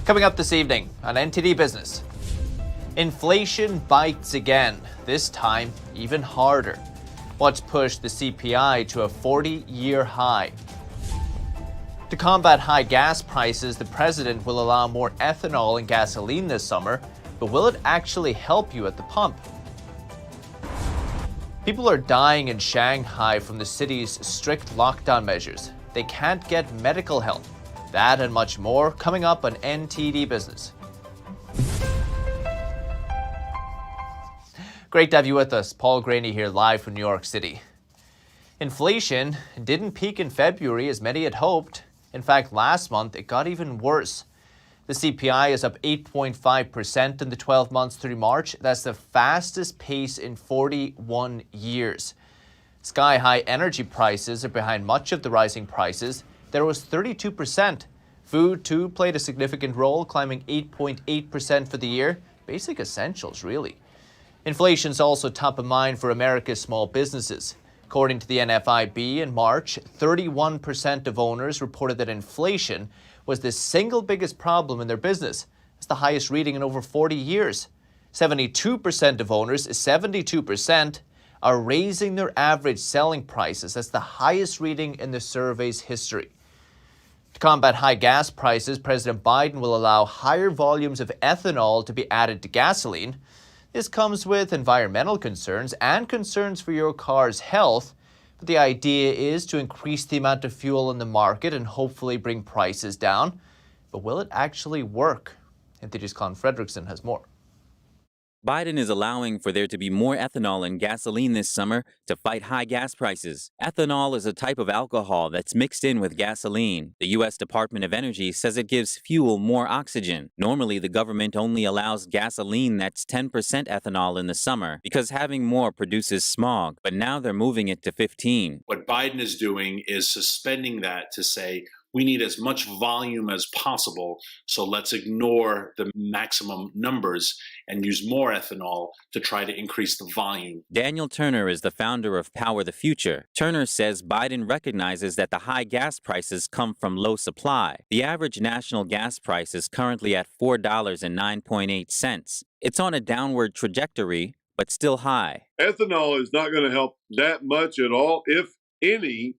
Coming up this evening on NTD Business. Inflation bites again, this time even harder. What's pushed the CPI to a 40-year high? To combat high gas prices, the president will allow more ethanol in gasoline this summer, but will it actually help you at the pump? People are dying in Shanghai from the city's strict lockdown measures. They can't get medical help. That and much more coming up on NTD Business. Great to have you with us. Paul Graney here live from New York City. Inflation didn't peak in February as many had hoped. In fact, last month it got even worse. The CPI is up 8.5% in the 12 months through March. That's the fastest pace in 41 years. Sky-high energy prices are behind much of the rising prices. There was 32%. Food, too, played a significant role, climbing 8.8% for the year. Basic essentials, really. Inflation's also top of mind for America's small businesses. According to the NFIB, in March, 31% of owners reported that inflation was the single biggest problem in their business. It's the highest reading in over 40 years. 72% of owners, 72%, are raising their average selling prices. That's the highest reading in the survey's history. To combat high gas prices, President Biden will allow higher volumes of ethanol to be added to gasoline. This comes with environmental concerns and concerns for your car's health. But the idea is to increase the amount of fuel in the market and hopefully bring prices down. But will it actually work? NTD's Colin Fredrickson has more. Biden is allowing for there to be more ethanol in gasoline this summer to fight high gas prices. Ethanol is a type of alcohol that's mixed in with gasoline. The U.S. Department of Energy says it gives fuel more oxygen. Normally, the government only allows gasoline that's 10% ethanol in the summer because having more produces smog, but now they're moving it to 15. What Biden is doing is suspending that to say, we need as much volume as possible, so let's ignore the maximum numbers and use more ethanol to try to increase the volume. Daniel Turner is the founder of Power the Future. Turner says Biden recognizes that the high gas prices come from low supply. The average national gas price is currently at $4.09. It's on a downward trajectory, but still high. Ethanol is not going to help that much at all, if any,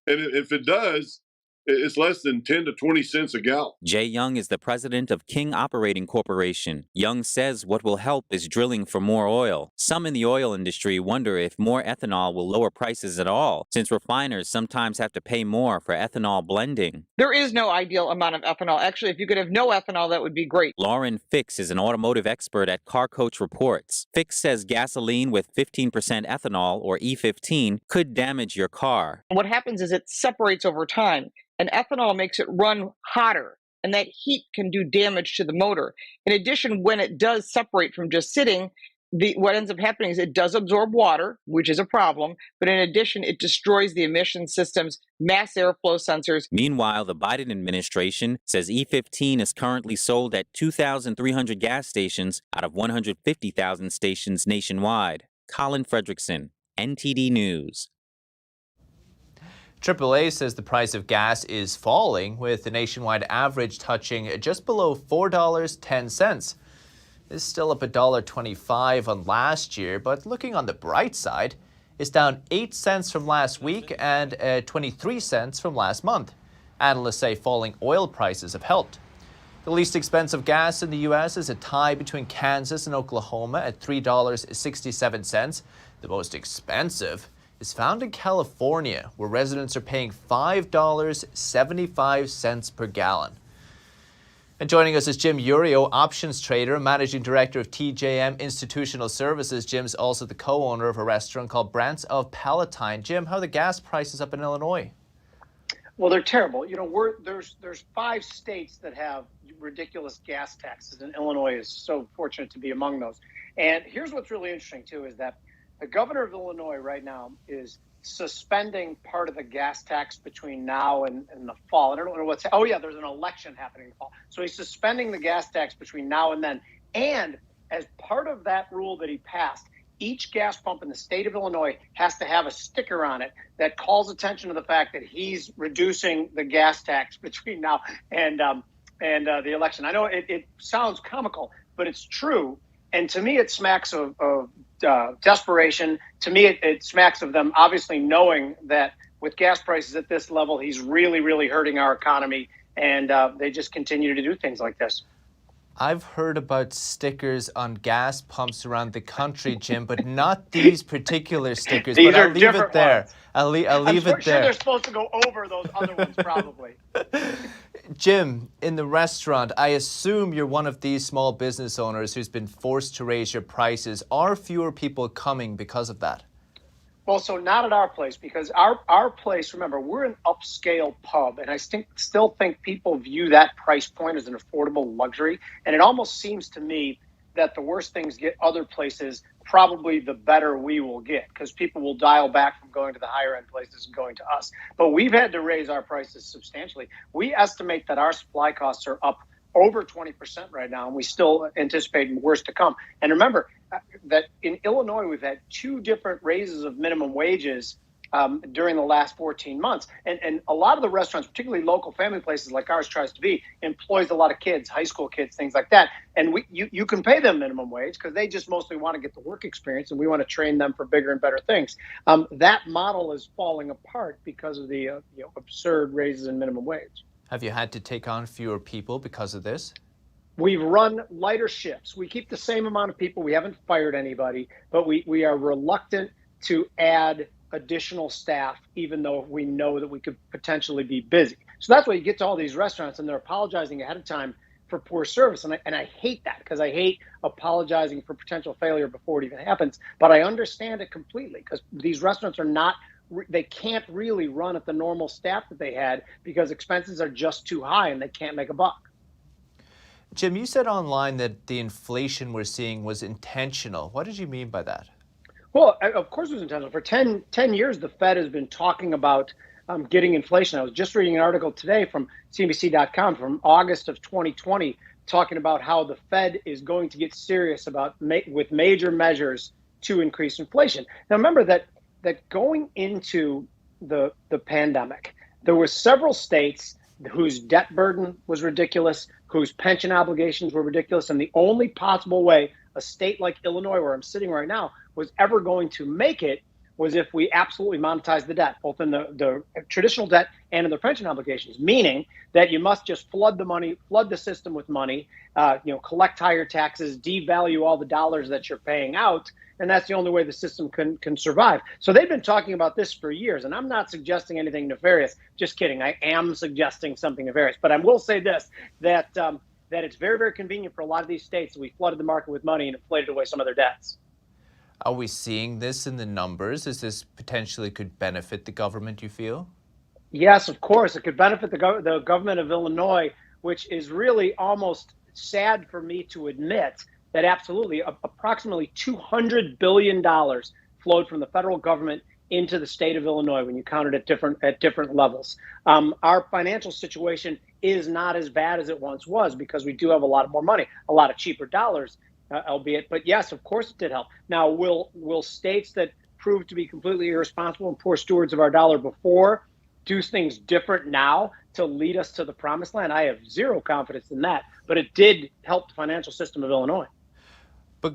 and if it does, it's less than 10 to 20 cents a gallon. Jay Young is the president of King Operating Corporation. Young says what will help is drilling for more oil. Some in the oil industry wonder if more ethanol will lower prices at all, since refiners sometimes have to pay more for ethanol blending. There is no ideal amount of ethanol. Actually, if you could have no ethanol, that would be great. Lauren Fix is an automotive expert at Car Coach Reports. Fix says gasoline with 15% ethanol, or E15, could damage your car. What happens is it separates over time. And ethanol makes it run hotter, and that heat can do damage to the motor. In addition, when it does separate from just sitting, what ends up happening is it does absorb water, which is a problem, but in addition, it destroys the emission system's mass airflow sensors. Meanwhile, the Biden administration says E15 is currently sold at 2,300 gas stations out of 150,000 stations nationwide. Colin Fredrickson, NTD News. AAA says the price of gas is falling, with the nationwide average touching just below $4.10. It's still up $1.25 on last year, but looking on the bright side, it's down 8 cents from last week and 23 cents from last month. Analysts say falling oil prices have helped. The least expensive gas in the U.S. is a tie between Kansas and Oklahoma at $3.67. The most expensive is found in California, where residents are paying $5.75 per gallon. And joining us is Jim Urio, options trader and managing director of TJM Institutional Services. Jim's also the co-owner of a restaurant called Brants of Palatine. Jim, how are the gas prices up in Illinois? Well, they're terrible. You know, there's 5 states that have ridiculous gas taxes, and Illinois is so fortunate to be among those. And here's what's really interesting, too, is that the governor of Illinois right now is suspending part of the gas tax between now and the fall. I don't know what's – oh, yeah, there's an election happening in the fall. So he's suspending the gas tax between now and then. And as part of that rule that he passed, each gas pump in the state of Illinois has to have a sticker on it that calls attention to the fact that he's reducing the gas tax between now and and the election. I know it sounds comical, but it's true. And to me, it smacks of desperation. To me, it smacks of them obviously knowing that with gas prices at this level, he's really, really hurting our economy. And they just continue to do things like this. I've heard about stickers on gas pumps around the country, Jim, but not these particular stickers. These but are I'll leave it there. ones. I'll leave I'm it sure there. they're supposed to go over those other ones, probably. Jim, in the restaurant, I assume you're one of these small business owners who's been forced to raise your prices. Are fewer people coming because of that? Well, so not at our place, because our place, remember, we're an upscale pub, and I still think people view that price point as an affordable luxury. And it almost seems to me that the worse things get other places, probably the better we will get, because people will dial back from going to the higher end places and going to us. But we've had to raise our prices substantially. We estimate that our supply costs are up over 20% right now, and we still anticipate worse to come. And remember that in Illinois, we've had 2 different raises of minimum wages during the last 14 months. And a lot of the restaurants, particularly local family places like ours tries to be, employs a lot of kids, high school kids, things like that. And you can pay them minimum wage because they just mostly want to get the work experience, and we want to train them for bigger and better things. That model is falling apart because of the absurd raises in minimum wage. Have you had to take on fewer people because of this? We've run lighter shifts. We keep the same amount of people. We haven't fired anybody, but we are reluctant to add additional staff, even though we know that we could potentially be busy. So that's why you get to all these restaurants and they're apologizing ahead of time for poor service. And I hate that, because I hate apologizing for potential failure before it even happens. But I understand it completely, because these restaurants they can't really run at the normal staff that they had because expenses are just too high and they can't make a buck. Jim, you said online that the inflation we're seeing was intentional. What did you mean by that? Well, of course it was intentional. For 10 years, the Fed has been talking about getting inflation. I was just reading an article today from CNBC.com from August of 2020 talking about how the Fed is going to get serious about with major measures to increase inflation. Now, remember that going into the pandemic, there were several states whose debt burden was ridiculous, whose pension obligations were ridiculous, and the only possible way a state like Illinois, where I'm sitting right now, was ever going to make it was if we absolutely monetized the debt, both in the traditional debt and in the pension obligations, meaning that you must just flood the money, flood the system with money, collect higher taxes, devalue all the dollars that you're paying out, and that's the only way the system can survive. So they've been talking about this for years, and I'm not suggesting anything nefarious. Just kidding. I am suggesting something nefarious. But I will say this, that it's very, very convenient for a lot of these states that we flooded the market with money and inflated away some of their debts. Are we seeing this in the numbers? Is this potentially could benefit the government, you feel? Yes, of course. It could benefit the government of Illinois, which is really almost sad for me to admit that absolutely approximately $200 billion flowed from the federal government into the state of Illinois when you count it at different levels. Our financial situation is not as bad as it once was because we do have a lot more money, a lot of cheaper dollars, albeit. But yes, of course it did help. Now, will states that prove to be completely irresponsible and poor stewards of our dollar before do things different now to lead us to the promised land? I have zero confidence in that, but it did help the financial system of Illinois. But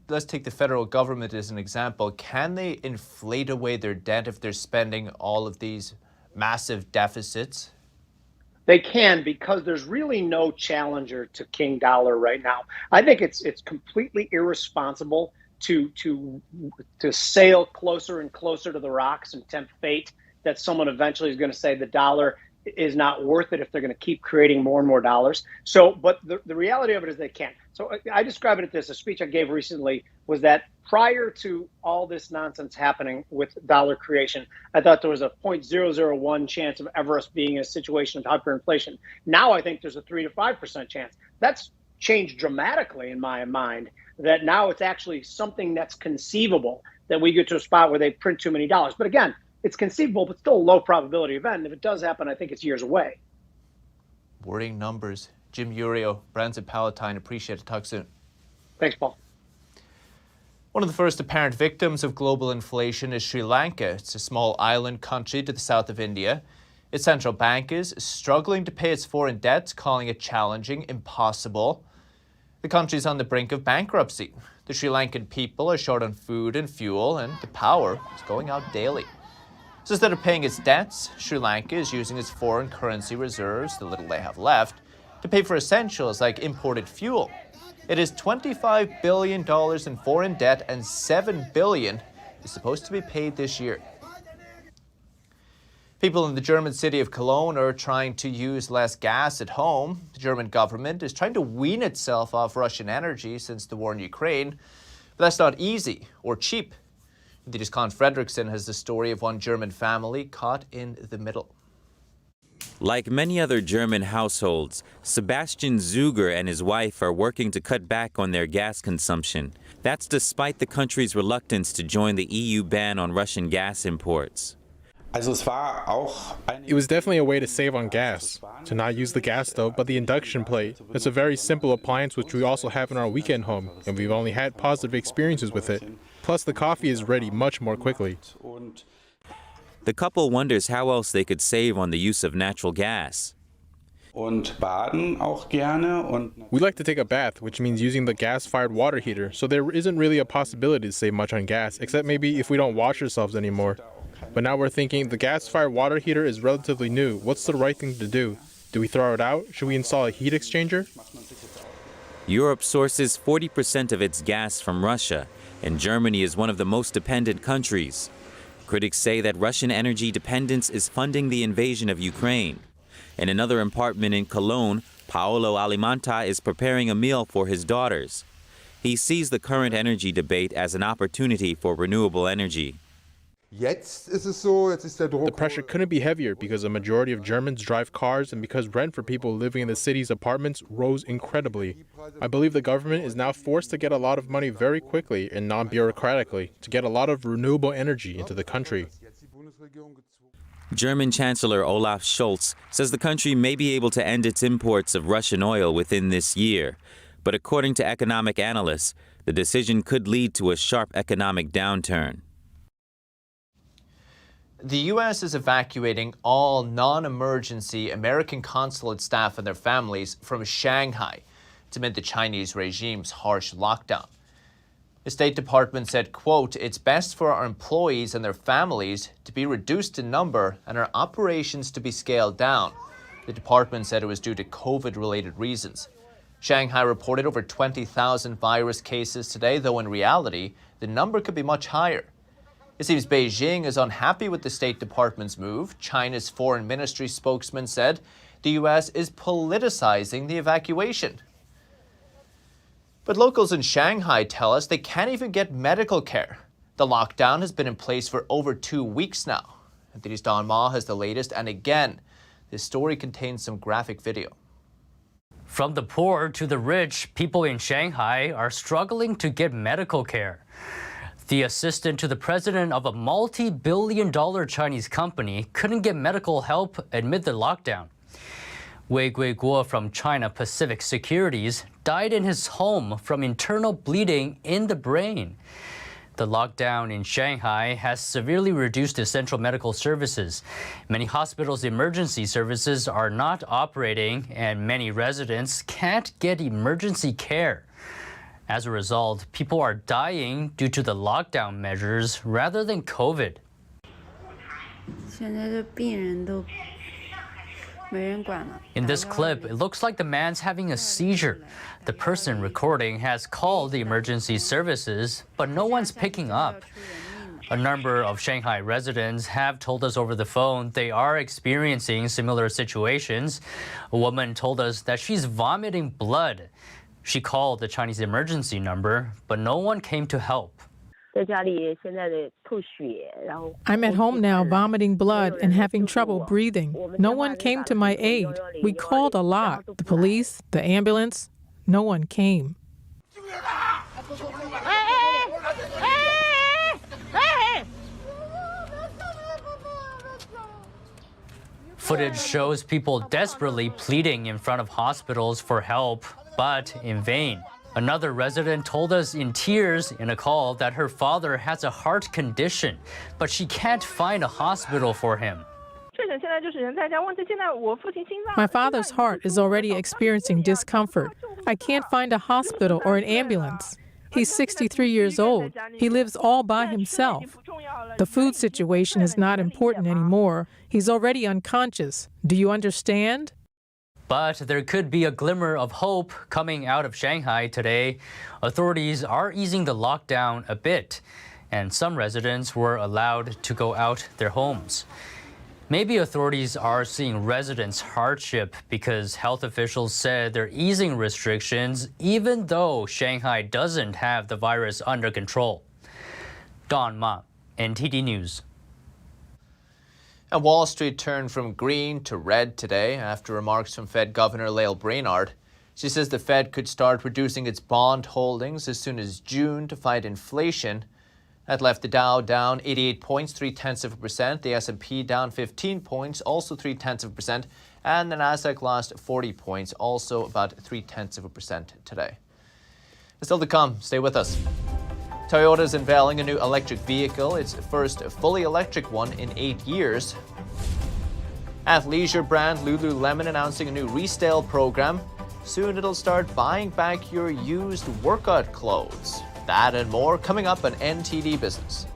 let's take the federal government as an example, can they inflate away their debt if they're spending all of these massive deficits? They can, because there's really no challenger to King Dollar right now. I think it's completely irresponsible to sail closer and closer to the rocks and tempt fate that someone eventually is going to say the dollar is not worth it if they're going to keep creating more and more dollars. So, but the reality of it is they can't. So I describe it as this. A speech I gave recently was that prior to all this nonsense happening with dollar creation, I thought there was a 0.001 chance of ever us being in a situation of hyperinflation. Now I think there's a 3 to 5% chance. That's changed dramatically in my mind, that now it's actually something that's conceivable that we get to a spot where they print too many dollars. But again, it's conceivable, but still a low probability event. And if it does happen, I think it's years away. Worrying numbers. Jim Urio, Brands and Palatine, appreciate it. Talk soon. Thanks, Paul. One of the first apparent victims of global inflation is Sri Lanka. It's a small island country to the south of India. Its central bank is struggling to pay its foreign debt, calling it challenging, impossible. The country is on the brink of bankruptcy. The Sri Lankan people are short on food and fuel, and the power is going out daily. So instead of paying its debts, Sri Lanka is using its foreign currency reserves, the little they have left, to pay for essentials like imported fuel. It is $25 billion in foreign debt, and $7 billion is supposed to be paid this year. People in the German city of Cologne are trying to use less gas at home. The German government is trying to wean itself off Russian energy since the war in Ukraine. But that's not easy or cheap. NTD's Con Fredrickson has the story of one German family caught in the middle. Like many other German households, Sebastian Zuger and his wife are working to cut back on their gas consumption. That's despite the country's reluctance to join the EU ban on Russian gas imports. It was definitely a way to save on gas, to not use the gas stove but the induction plate. It's a very simple appliance which we also have in our weekend home, and we've only had positive experiences with it. Plus the coffee is ready much more quickly. The couple wonders how else they could save on the use of natural gas. We like to take a bath, which means using the gas-fired water heater, so there isn't really a possibility to save much on gas, except maybe if we don't wash ourselves anymore. But now we're thinking the gas-fired water heater is relatively new. What's the right thing to do? Do we throw it out? Should we install a heat exchanger? Europe sources 40% of its gas from Russia, and Germany is one of the most dependent countries. Critics say that Russian energy dependence is funding the invasion of Ukraine. In another apartment in Cologne, Paolo Alimanta is preparing a meal for his daughters. He sees the current energy debate as an opportunity for renewable energy. The pressure couldn't be heavier because a majority of Germans drive cars and because rent for people living in the city's apartments rose incredibly. I believe the government is now forced to get a lot of money very quickly and non-bureaucratically to get a lot of renewable energy into the country. German Chancellor Olaf Scholz says the country may be able to end its imports of Russian oil within this year. But according to economic analysts, the decision could lead to a sharp economic downturn. The U.S. is evacuating all non-emergency American consulate staff and their families from Shanghai to amid the Chinese regime's harsh lockdown. The State Department said, quote, "It's best for our employees and their families to be reduced in number and our operations to be scaled down." The department said it was due to COVID-related reasons. Shanghai reported over 20,000 virus cases today, though in reality, the number could be much higher. It seems Beijing is unhappy with the State Department's move. China's foreign ministry spokesman said the U.S. is politicizing the evacuation. But locals in Shanghai tell us they can't even get medical care. The lockdown has been in place for over 2 weeks now. NTD's Don Ma has the latest, and again, this story contains some graphic video. From the poor to the rich, people in Shanghai are struggling to get medical care. The assistant to the president of a multi-billion-dollar Chinese company couldn't get medical help amid the lockdown. Wei Guiguo from China Pacific Securities died in his home from internal bleeding in the brain. The lockdown in Shanghai has severely reduced essential medical services. Many hospitals' emergency services are not operating, and many residents can't get emergency care. As a result, people are dying due to the lockdown measures rather than COVID. In this clip, it looks like the man's having a seizure. The person recording has called the emergency services, but no one's picking up. A number of Shanghai residents have told us over the phone they are experiencing similar situations. A woman told us that she's vomiting blood. She called the Chinese emergency number, but no one came to help. I'm at home now vomiting blood and having trouble breathing. No one came to my aid. We called a lot. The police, the ambulance. No one came. Footage shows people desperately pleading in front of hospitals for help, but in vain. Another resident told us in tears in a call that her father has a heart condition, but she can't find a hospital for him. My father's heart is already experiencing discomfort. I can't find a hospital or an ambulance. He's 63 years old. He lives all by himself. The food situation is not important anymore. He's already unconscious. Do you understand? But there could be a glimmer of hope coming out of Shanghai today. Authorities are easing the lockdown a bit, and some residents were allowed to go out their homes. Maybe authorities are seeing residents' hardship because health officials said they're easing restrictions even though Shanghai doesn't have the virus under control. Don Ma, NTD News. And Wall Street turned from green to red today after remarks from Fed Governor Lael Brainard. She says the Fed could start reducing its bond holdings as soon as June to fight inflation. That left the Dow down 88 points, 0.3%. The S&P down 15 points, also 0.3%. And the Nasdaq lost 40 points, also about 0.3% today. Still to come, stay with us. Toyota is unveiling a new electric vehicle. It's the first fully electric one in 8 years. Athleisure brand Lululemon announcing a new resale program. Soon it'll start buying back your used workout clothes. That and more coming up on NTD Business.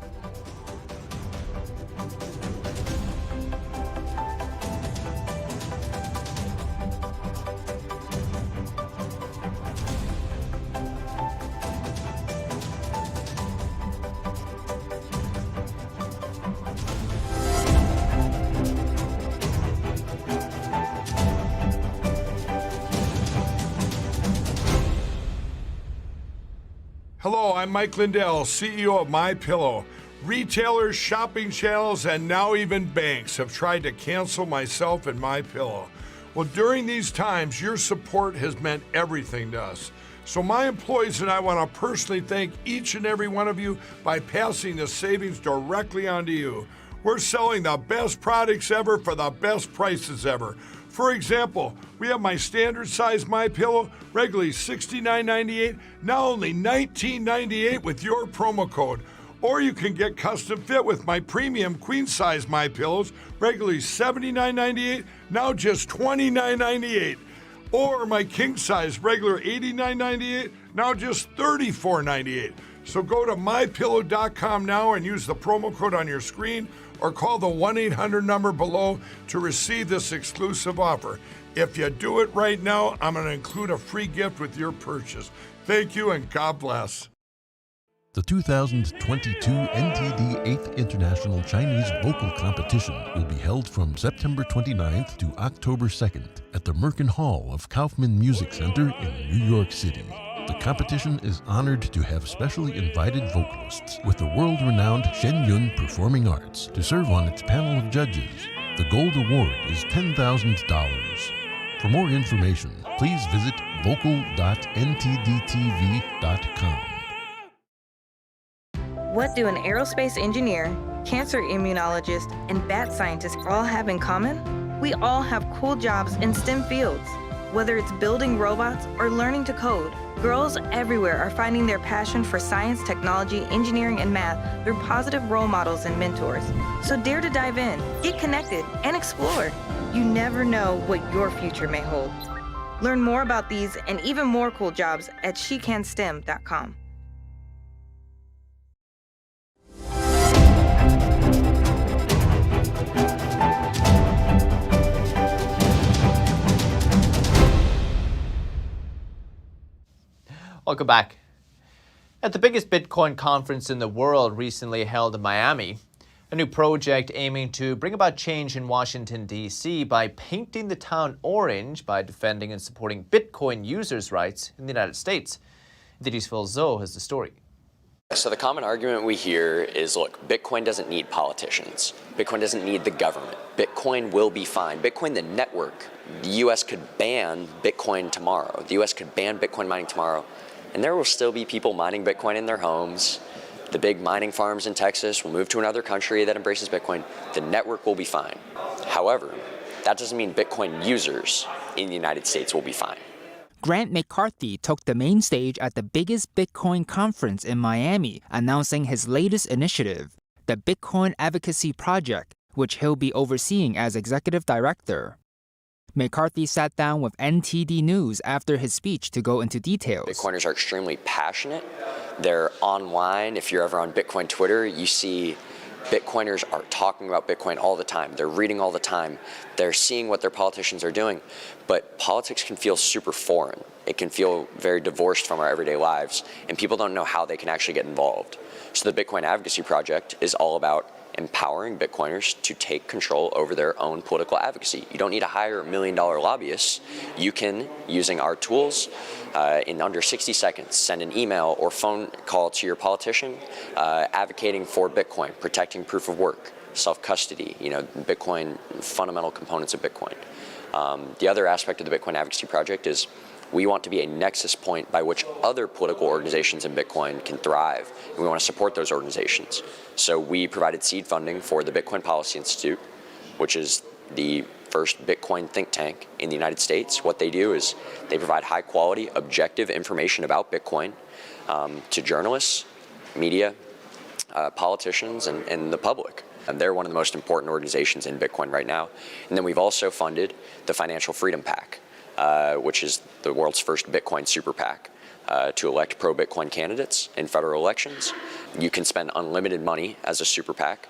Hello, I'm Mike Lindell, CEO of MyPillow. Retailers, shopping channels, and now even banks have tried to cancel myself and MyPillow. Well, during these times, your support has meant everything to us. So my employees and I want to personally thank each and every one of you by passing the savings directly on to you. We're selling the best products ever for the best prices ever. For example, we have my standard size MyPillow, regularly $69.98, now only $19.98 with your promo code. Or you can get custom fit with my premium queen size MyPillows, regularly $79.98, now just $29.98. Or my king size, regular $89.98, now just $34.98. So go to mypillow.com now and use the promo code on your screen, or call the 1-800 number below to receive this exclusive offer. If you do it right now, I'm going to include a free gift with your purchase. Thank you and God bless. The 2022 NTD 8th International Chinese Vocal Competition will be held from September 29th to October 2nd at the Merkin Hall of Kaufman Music Center in New York City. The competition is honored to have specially invited vocalists with the world-renowned Shen Yun Performing Arts to serve on its panel of judges. The gold award is $10,000. For more information, please visit vocal.ntdtv.com. What do an aerospace engineer, cancer immunologist, and bat scientist all have in common? We all have cool jobs in STEM fields. Whether it's building robots or learning to code, girls everywhere are finding their passion for science, technology, engineering, and math through positive role models and mentors. So dare to dive in, get connected, and explore. You never know what your future may hold. Learn more about these and even more cool jobs at shecanstem.com. Welcome back. At the biggest Bitcoin conference in the world recently held in Miami, a new project aiming to bring about change in Washington, D.C. by painting the town orange by defending and supporting Bitcoin users' rights in the United States. NTD's Phil Zhou has the story. So the common argument we hear is, look, Bitcoin doesn't need politicians. Bitcoin doesn't need the government. Bitcoin will be fine. Bitcoin, the network, the U.S. could ban Bitcoin tomorrow. The U.S. could ban Bitcoin mining tomorrow. And there will still be people mining Bitcoin in their homes. The big mining farms in Texas will move to another country that embraces Bitcoin. The network will be fine. However, that doesn't mean Bitcoin users in the United States will be fine. Grant McCarthy took the main stage at the biggest Bitcoin conference in Miami, announcing his latest initiative, the Bitcoin Advocacy Project, which he'll be overseeing as executive director. McCarthy sat down with NTD News after his speech to go into details. Bitcoiners are extremely passionate. They're online. If you're ever on Bitcoin Twitter, you see Bitcoiners are talking about Bitcoin all the time. They're reading all the time. They're seeing what their politicians are doing. But politics can feel super foreign. It can feel very divorced from our everyday lives, and people don't know how they can actually get involved. So the Bitcoin Advocacy Project is all about empowering Bitcoiners to take control over their own political advocacy. You don't need to hire $1 million lobbyists. You can, using our tools, in under 60 seconds, send an email or phone call to your politician advocating for Bitcoin, protecting proof of work, self-custody, Bitcoin, fundamental components of Bitcoin. The other aspect of the Bitcoin Advocacy Project is we want to be a nexus point by which other political organizations in Bitcoin can thrive, and we want to support those organizations. So we provided seed funding for the Bitcoin Policy Institute, which is the first Bitcoin think tank in the United States. What they do is they provide high-quality, objective information about Bitcoin to journalists, media, politicians, and the public. And they're one of the most important organizations in Bitcoin right now. And then we've also funded the Financial Freedom PAC, which is the world's first Bitcoin super PAC, to elect pro-Bitcoin candidates in federal elections. You can spend unlimited money as a super PAC.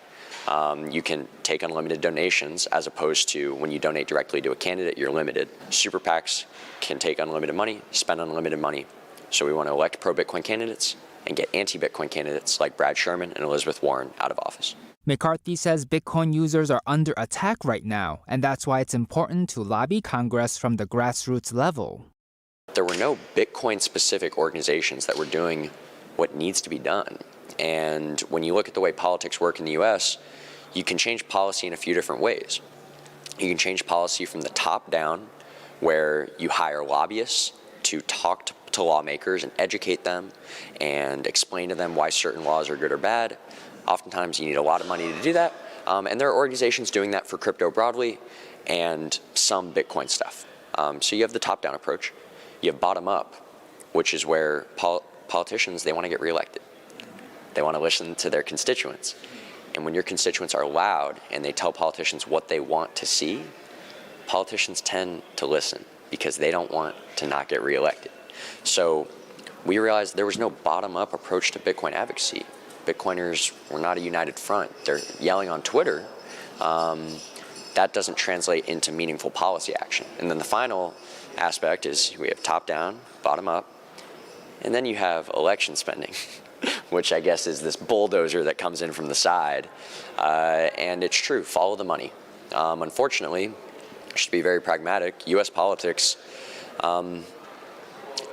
You can take unlimited donations, as opposed to when you donate directly to a candidate, you're limited. Super PACs can take unlimited money, spend unlimited money. So we want to elect pro-Bitcoin candidates and get anti-Bitcoin candidates like Brad Sherman and Elizabeth Warren out of office. McCarthy says Bitcoin users are under attack right now, and that's why it's important to lobby Congress from the grassroots level. There were no Bitcoin-specific organizations that were doing what needs to be done. And when you look at the way politics work in the U.S., you can change policy in a few different ways. You can change policy from the top down, where you hire lobbyists to talk to lawmakers and educate them and explain to them why certain laws are good or bad. Oftentimes you need a lot of money to do that, and there are organizations doing that for crypto broadly and some Bitcoin stuff. So you have the top-down approach. You have bottom-up, which is where politicians, they want to get reelected. They want to listen to their constituents. And when your constituents are loud and they tell politicians what they want to see, politicians tend to listen because they don't want to not get reelected. So we realized there was no bottom-up approach to Bitcoin advocacy. Bitcoiners were not a united front. They're yelling on Twitter. That doesn't translate into meaningful policy action. And then the final aspect is we have top-down, bottom-up, and then you have election spending, which I guess is this bulldozer that comes in from the side. And it's true, follow the money. Unfortunately, just to be very pragmatic, U.S. politics,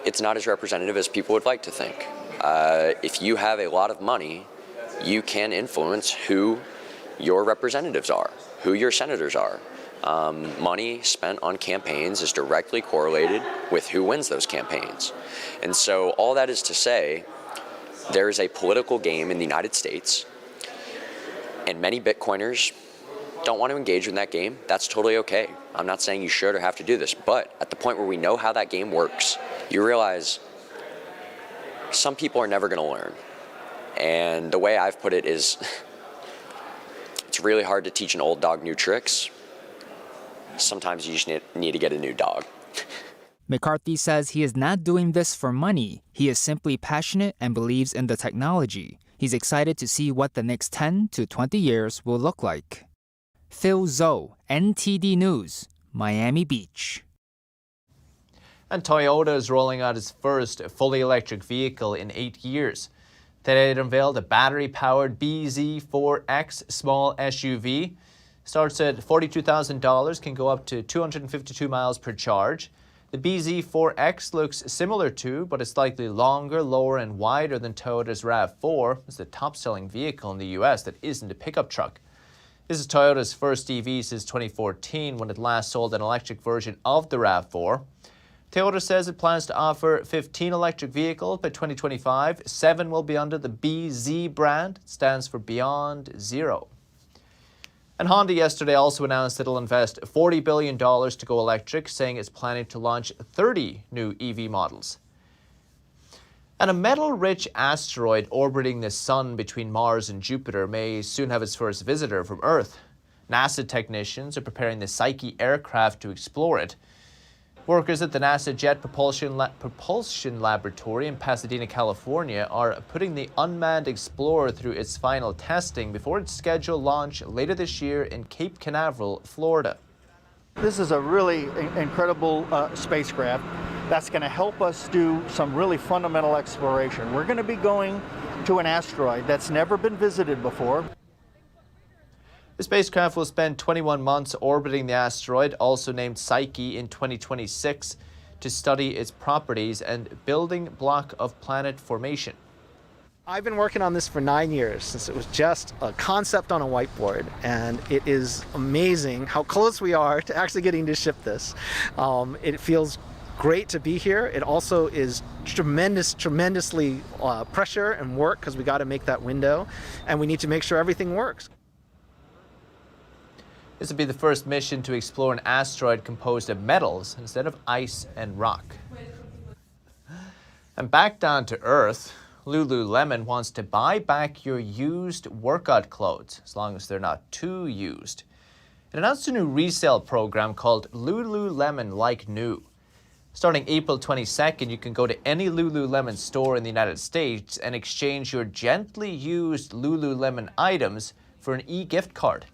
it's not as representative as people would like to think. If you have a lot of money, you can influence who your representatives are, who your senators are. Money spent on campaigns is directly correlated with who wins those campaigns. And so all that is to say, there is a political game in the United States, and many Bitcoiners don't want to engage in that game. That's totally okay. I'm not saying you should or have to do this, but at the point where we know how that game works, you realize some people are never going to learn. And the way I've put it is, it's really hard to teach an old dog new tricks. Sometimes you just need to get a new dog. McCarthy says he is not doing this for money. He is simply passionate and believes in the technology. He's excited to see what the next 10 to 20 years will look like. Phil Zhou, NTD News, Miami Beach. And Toyota is rolling out its first fully electric vehicle in 8 years. Today it unveiled a battery-powered BZ4X small SUV. Starts at $42,000, can go up to 252 miles per charge. The BZ4X looks similar to, but is slightly longer, lower, and wider than Toyota's RAV4. It's the top-selling vehicle in the U.S. that isn't a pickup truck. This is Toyota's first EV since 2014, when it last sold an electric version of the RAV4. Toyota says it plans to offer 15 electric vehicles by 2025. 7 will be under the BZ brand. It stands for Beyond Zero. And Honda yesterday also announced that it'll invest $40 billion to go electric, saying it's planning to launch 30 new EV models. And a metal-rich asteroid orbiting the Sun between Mars and Jupiter may soon have its first visitor from Earth. NASA technicians are preparing the Psyche aircraft to explore it. Workers at the NASA Jet Propulsion Laboratory in Pasadena, California, are putting the unmanned Explorer through its final testing before its scheduled launch later this year in Cape Canaveral, Florida. This is a really incredible spacecraft that's going to help us do some really fundamental exploration. We're going to be going to an asteroid that's never been visited before. The spacecraft will spend 21 months orbiting the asteroid, also named Psyche, in 2026 to study its properties and building block of planet formation. I've been working on this for 9 years, since it was just a concept on a whiteboard, and it is amazing how close we are to actually getting to ship this. It feels great to be here. It also is tremendously pressure and work, because we got to make that window, and we need to make sure everything works. This will be the first mission to explore an asteroid composed of metals instead of ice and rock. And back down to Earth, Lululemon wants to buy back your used workout clothes, as long as they're not too used. It announced a new resale program called Lululemon Like New. Starting April 22nd, you can go to any Lululemon store in the United States and exchange your gently used Lululemon items for an e-gift card.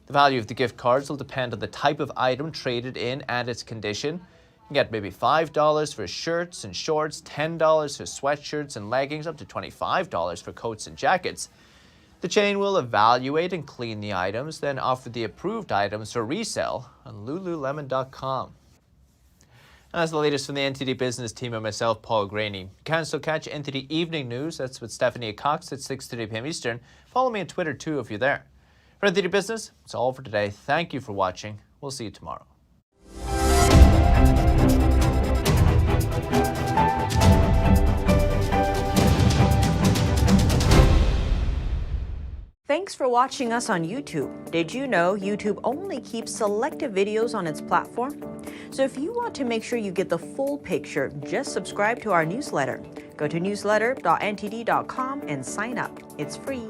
The value of the gift cards will depend on the type of item traded in and its condition. You can get maybe $5 for shirts and shorts, $10 for sweatshirts and leggings, up to $25 for coats and jackets. The chain will evaluate and clean the items, then offer the approved items for resale on Lululemon.com. And that's the latest from the NTD Business team and myself, Paul Graney. You can still catch NTD Evening News. That's with Stephanie Cox at 6:30 p.m. Eastern. Follow me on Twitter, too, if you're there. For NTD Business, it's all for today. Thank you for watching. We'll see you tomorrow. Thanks for watching us on YouTube. Did you know YouTube only keeps selective videos on its platform? So if you want to make sure you get the full picture, just subscribe to our newsletter. Go to newsletter.ntd.com and sign up. It's free.